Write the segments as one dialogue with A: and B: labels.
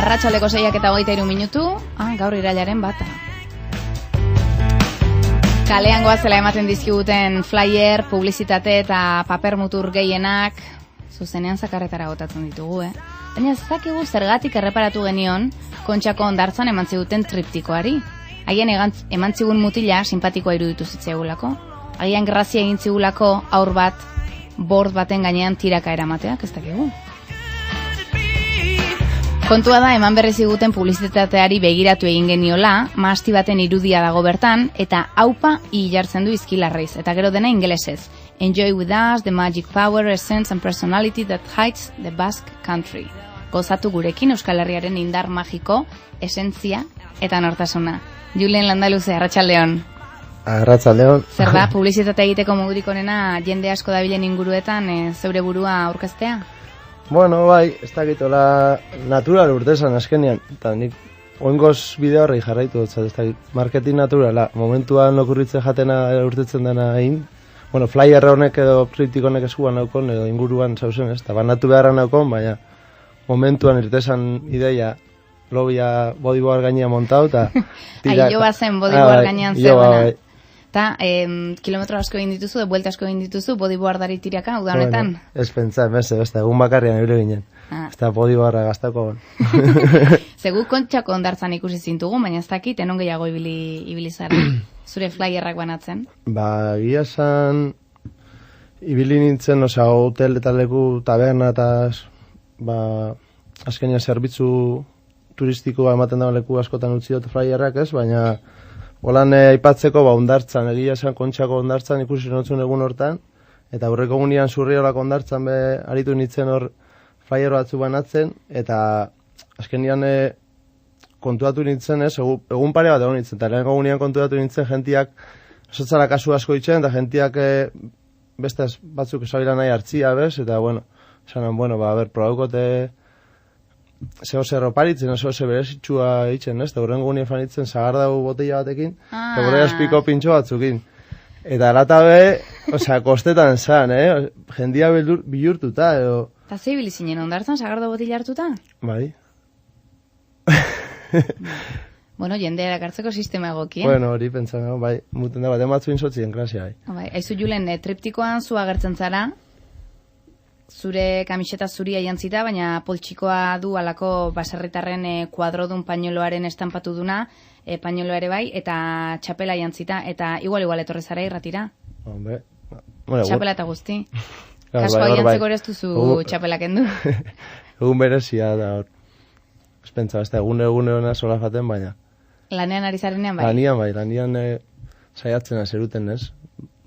A: Arratsaldeko 6:23 minutu, gaur irailaren 1. Kalean goazela ematen dizkiguten flyer, publizitate eta paper mutur gehienak zuzenean zakarretara botatzen ditugu, Baina ez dakigu zergatik erreparatu genion Kontxako hondartzan eman ziguten triptikoari. Haien eman zigun mutila simpatikoa iruditu zitzaigulako. Agian grazia egin zigulako aur bat, bord baten gainean tiraka eramateak, ez dakigu. Kontua da, eman berri ziguten publizitateari begiratu egin geniola, mahasti baten irudia dago bertan, eta aupa jartzen du izkilarreiz, eta gero dena ingelesez. Enjoy with us the magic power, essence and personality that hides the Basque country. Gozatu gurekin Euskal Herriaren indar magiko, esentzia eta nortasuna. Julien Landaluze, arratsaldeon.
B: Arratsaldeon.
A: Zer da, publizitate egiteko modurik onena jende asko dabilen inguruetan zeure burua aurkeztea?
B: Bueno, bai, ez dakitola natural urtezan azkenean, eta nik oingoz bideo horrei jarraitu dut, ez dakit, marketing naturala, momentuan okurritzen jatena urtetzen dena egin, bueno, flyer honek edo triptik honek eskuan naukon, edo inguruan zauzen, ez, eta banatu beharra naukon, baina momentuan irtesan ideia, lobia bodyboard gainean montau, eta...
A: Jo bazen bodyboard gainean zegoena. Eta kilometro asko egin dituzu, buelta asko egin dituzu, bodyboardari tiraka, uda honetan?
B: Bueno, ez pentsa, beste, egun bakarrian ebile ginen. Ez da bodyboarda gaztako.
A: Zegu Kontxako hondartzan ikusi zintugu, baina ez dakit, enon gehiago ibili zara, zure flyerrak banatzen?
B: Ba, gila zan, ibili nintzen, hotel eta leku, taberna eta, azkenean zerbitzu turistikoa ematen dago leku askotan utzi dut flyerrak ez, baina holan aipatzeko hondartzan, egia esan Kontxako hondartzan ikusi notzun egun hortan, eta aurreko egunean Zurriolako hondartzan aritu nintzen hor flyer batzu banatzen, eta azkenean kontuatu nintzen ez, egun pare bat egon nintzen, eta lehenko egunean kontuatu nintzen jentiak esotzara kasu asko ditzen, eta jentiak beste batzuk esabila nahi hartzia, bez, eta bueno, esanan, probaukote zeo zerro paritzen, zeo ze berezitxua ditzen, ez? Eta horrengo gunean fanitzen zagardau botella batekin, eta gure aspiko pintxo batzukin. Eta alata kostetan zan, jendia bihurtuta, edo...
A: Eta ze bilizinen ondartzan zagardau botella hartuta?
B: Bai.
A: Bueno, jendea erakartzeko sistema egokien.
B: Bueno, hori pentsan, bai, muten da bat, ematzuin sotzien klasia,
A: bai. Aizu Julen, triptikoan zu agertzen zara, zure kamiseta zuria jantzita, baina poltsikoa du alako baserritarren kuadrodun pañoloaren estampatu duna, pañoloa ere bai, eta txapela jantzita, eta igual etorri zara irratira.
B: Hombre.
A: Txapela eta guzti. Kaskoa jantzeko ere ez duzu txapela kendu.
B: Egun berezia da hor. Ez pentsa, ez da egune hona sola jaten, baina.
A: Lanean ari zarenean bai?
B: Lanean saiatzen azeruten, ez?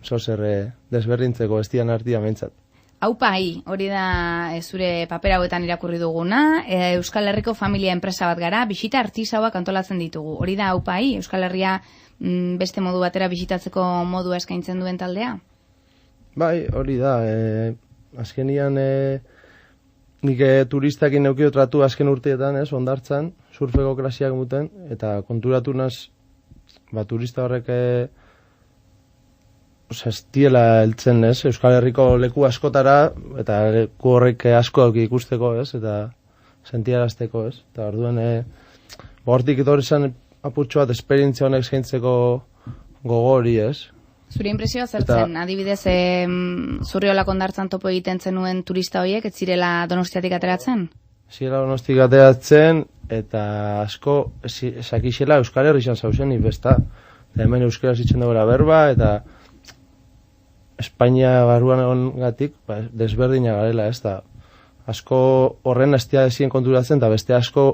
B: Zozer desberdintzeko estian artia mentzat.
A: Aupai, hori da zure paper hauetan irakurri duguna, Euskal Herriko familia enpresa bat gara, bisita artisauak antolatzen ditugu. Hori da Aupai, Euskal Herria beste modu batera bisitatzeko modua eskaintzen duen taldea?
B: Bai, hori da. Azkenian nik turistakin neukio tratu azken urteetan, hondartzan, surfeko klasiak muten, eta konturatu naz, turista horrek... ez diela heltzen, ez? Euskal Herriko leku askotara, eta leku horrek asko ikusteko, ez? Eta sentiarazteko, ez? Eta orduan, hortik etorri zen apurtxo bat esperientzia honek eskaintzeko gogo hori, ez?
A: Zure impresioa zertzen, adibidez, Zurriolako hondartzan topo egiten zenuen turista horiek, ez zirela Donostiatik ateratzen?
B: Zirela Donostiatik ateratzen, eta asko esakixela Euskal Herri izan zauzen, besta. Eta hemen euskara zitzen dagoela berba, eta Espainia barruan egon gatik, desberdina garela, ez da. Asko horren estia ezien konturatzen, eta beste asko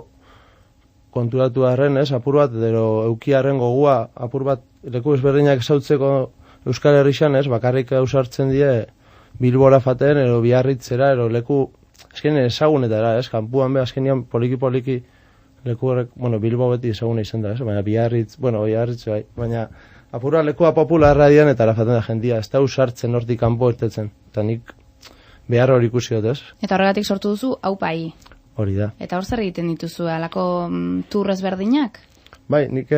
B: konturatu harren, ez, apur bat, edo eukiarren gogua, apur bat, leku ezberdinak esautzeko Euskal Herrixan, ez, bakarrik ausartzen die Bilbora faten, edo Biarritzera, edo leku, azkenean ezagunetara, ez, kanpuan be, azkenean poliki-poliki leku horrek, Bilbo beti ezaguna izan da, ez, baina Biarritz bai, baina apura lekua popularra dian eta arafaten da jendia, ez da usartzen hortik kanpo ertetzen, eta nik behar hori ikusi dut, ez? Eta
A: horregatik sortu duzu Aupai.
B: Hori da.
A: Eta hor zer egiten dituzu, alako turrez berdinak?
B: Bai, nik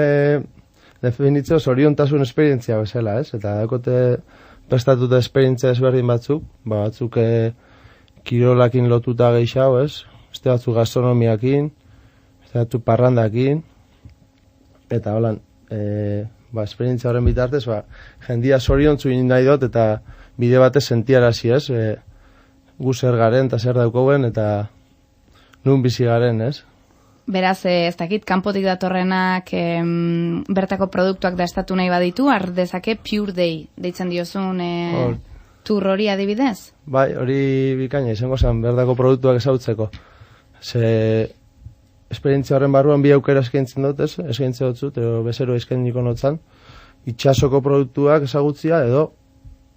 B: definitzeo zoriontasun esperientzia bezala, ez? Eta dakote prestatuta esperientzia ezberdin batzuk, batzuk kirolakin lotuta gehiago, ez? Beste batzuk gastronomiakin, Zeratu parrandakin, eta holan, esperientzia horren bitartez, jendia zoriontzu nahi dut, eta bide batez sentiarazi, ez? Gu zer garen, eta zer daukoen, eta nun bizi garen, ez?
A: Beraz, ez dakit, kanpotik datorrenak bertako produktuak dastatu nahi baditu, dezake Pure Day, deitzen diozun tour hori adibidez?
B: Bai, hori bikaina, izango zen, bertako produktuak ezautzeko. Ze esperientzia horren barruan bi aukera eskaintzen dut, ez? Eskaintzen dut, edo bezero eskainiko notzan, itxasoko produktuak ezagutzia edo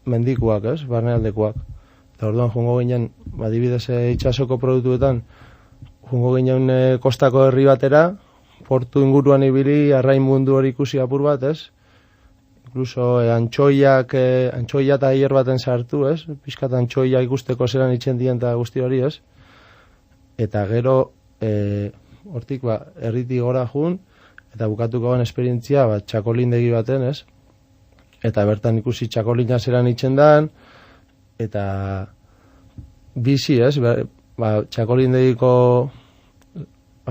B: mendikuak, ez? Barnealdekoak. Eta orduan jongo ginen, adibidez itxasoko produktuetan, jongo ginen kostako herri batera, portu inguruan ibili, arrain mundu hori ikusi apur bat, ez? Incluso antxoia eta hier baten sartu, ez? Piskat antxoia ikusteko zeran itxen dien eta guzti hori, ez? Eta gero, hortik, herritik gora jun, eta bukatuko ben esperientzia, txakolindegi baten, ez? Eta bertan ikusi txakolina zeran itxen dan, eta bizi, ez? Txakolindegiko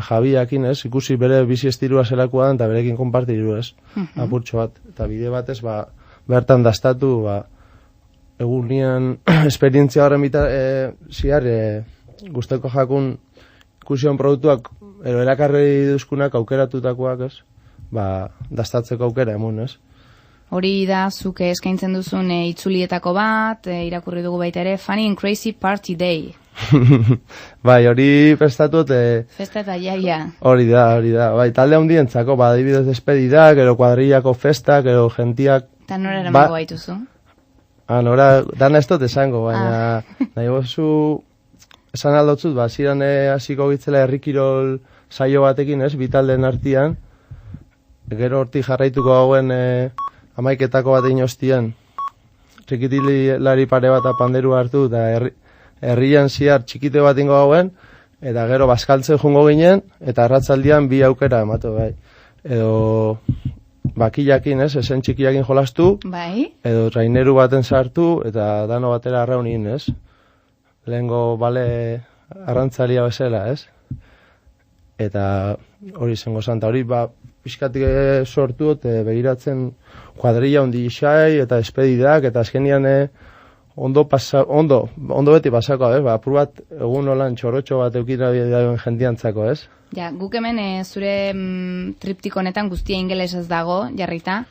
B: jabiakin, ez? Ikusi bere bizi estirua zelakoa eta berekin konpartiru, ez? Apurtxo bat. Eta bide batez, bertan dastatu, egunean esperientzia horren ziar, guzteko jakun ikusion produktuak, erakarri duzkunak aukeratutakoak, ez? Dastatzeko aukera emun, ez?
A: Hori da, zuke eskaintzen duzun itzulietako bat, irakurri dugu baita ere, Funny and Crazy Party Day.
B: Bai, hori prestatut...
A: Festa eta jaia.
B: Hori da. Bai, talde handientzako, adibidez despedidak, ero kuadrillako festak, ero gentiak...
A: Eta nora eramango baituzu?
B: Nora, dana ez dut esango, baina nahi gozu... Esan aldotzut, ziren hasiko gitzela herrikirol saio batekin, ez, bitalden artian. Gero hortik jarraituko gauen 11etako bat inoztian. Trikitilari pare bat panderu hartu, eta herrian ziar txikite bat ingo gauen, eta gero bazkaltzen jungo ginen, eta arratzaldian bi aukera ematu, bai. Edo bakillakin, ez, esen txikiakin jolastu,
A: bai. Edo
B: traineru baten sartu, eta dano batera arraunin, ez. Lehengo bale arrantzalia bezala, ez? Eta hori zengo zanta, hori pixkatik sortu, begiratzen kuadrilla hondi isai, eta espedidak, eta azkenian ondo beti pasako, ez? Apur bat egun holan txorrotxo bat eukira bideauen jendiantzako, ez?
A: Ja, guk hemen zure triptik honetan guztia ingelesez dago, jarrita,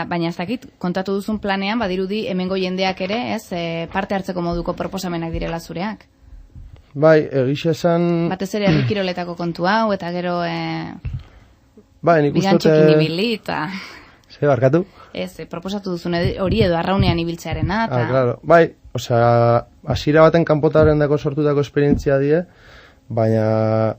A: baina ez dakit, kontatu duzun planean, badirudi hemengo jendeak ere, ez, parte hartzeko moduko proposamenak direla zureak.
B: Bai, egixe esan...
A: Batez ere herrikiroletako kontu hau, eta gero...
B: Bai, nik uste...
A: Bigantxekin ibili, eta...
B: Ze, barkatu?
A: Ez, proposatu duzun hori edo arraunean ibiltzearena, eta...
B: Claro. Bai, hasiera baten kanpotaren dako sortutako esperientzia die, baina,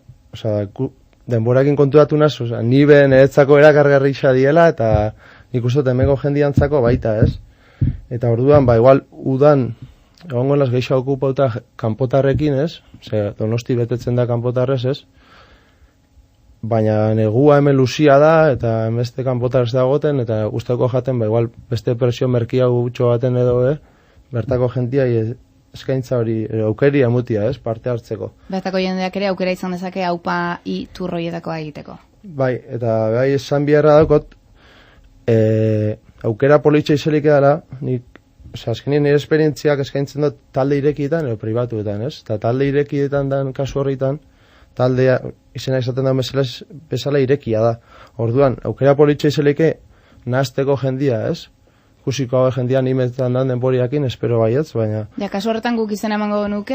B: denborakin kontuatu naz, nibe niretzako erakargarri isa diela, eta nik uste hemengo jendiantzako baita, ez? Eta orduan, igual, udan, egongo las geisha okupauta kanpotarrekin, ez? Donosti betetzen da kanpotarrez, ez? Baina negua hemen luzia da, eta beste kanpotarrez da goten, eta guztako jaten, igual, beste presio merkia gutxo baten edo, bertako jentia eskaintza hori, aukeria mutia, ez? Parte hartzeko.
A: Bertako jendeak ere aukera izan dezake aupa turroietakoa egiteko.
B: Bai, eta bai esan biharra daukot, aukera politxa izelik edala, azkenien nire esperientziak eskaintzen dut talde irekietan edo pribatuetan, ez? Eta talde irekietan dan kasu horretan, taldea izena izaten da bezala irekia da. Orduan, aukera politxa izelike nahazteko jendia, ez? Ikusiko jendia nimetan dan denboriakin, espero baietz, baina...
A: Ja, kasu horretan guk izena emango nuke,